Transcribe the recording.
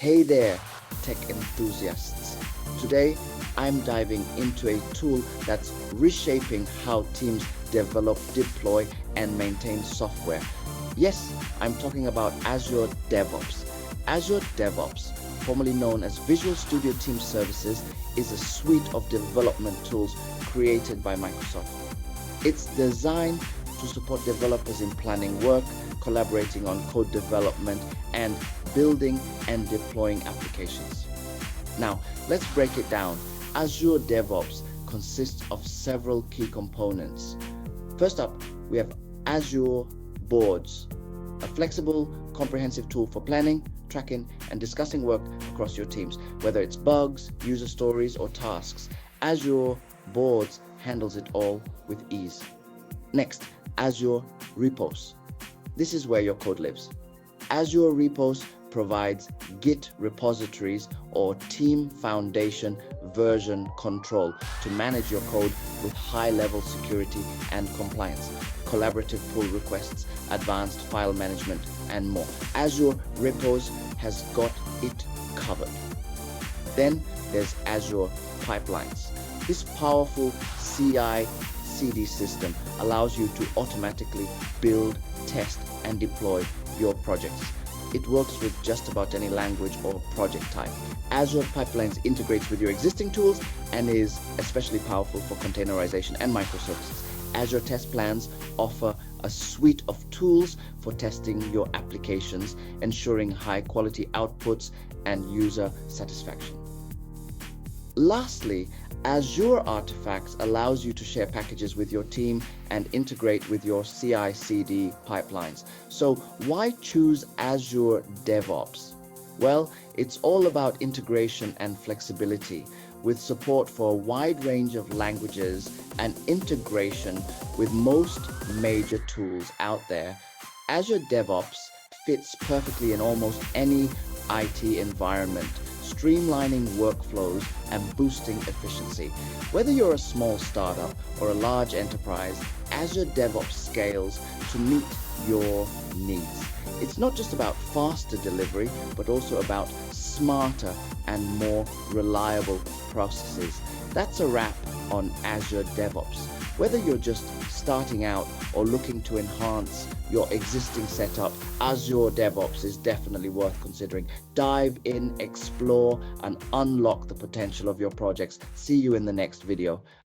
Hey there, tech enthusiasts. Today, I'm diving into a tool that's reshaping how teams develop, deploy, and maintain software. Yes, I'm talking about Azure DevOps. Azure DevOps, formerly known as Visual Studio Team Services, is a suite of development tools created by Microsoft. It's designed to support developers in planning work, collaborating on code development, and building and deploying applications. Now, let's break it down. Azure DevOps consists of several key components. First up, we have Azure Boards, a flexible, comprehensive tool for planning, tracking, and discussing work across your teams, whether it's bugs, user stories, or tasks. Azure Boards handles it all with ease. Next, Azure Repos. This is where your code lives. Azure Repos provides Git repositories or team foundation version control to manage your code with high-level security and compliance, collaborative pull requests, advanced file management, and more. Azure Repos has got it covered. Then there's Azure Pipelines. This powerful CI/CD system allows you to automatically build, test, and deploy your projects. It works with just about any language or project type. Azure Pipelines integrates with your existing tools and is especially powerful for containerization and microservices. Azure Test Plans offer a suite of tools for testing your applications, ensuring high-quality outputs and user satisfaction. Lastly, Azure Artifacts allows you to share packages with your team and integrate with your CI/CD pipelines. So why choose Azure DevOps? Well, it's all about integration and flexibility, with support for a wide range of languages and integration with most major tools out there. Azure DevOps fits perfectly in almost any IT environment, streamlining workflows and boosting efficiency. Whether you're a small startup or a large enterprise, Azure DevOps scales to meet your needs. It's not just about faster delivery, but also about smarter and more reliable processes. That's a wrap on Azure DevOps. Whether you're just starting out or looking to enhance your existing setup, Azure DevOps is definitely worth considering. Dive in, explore, and unlock the potential of your projects. See you in the next video.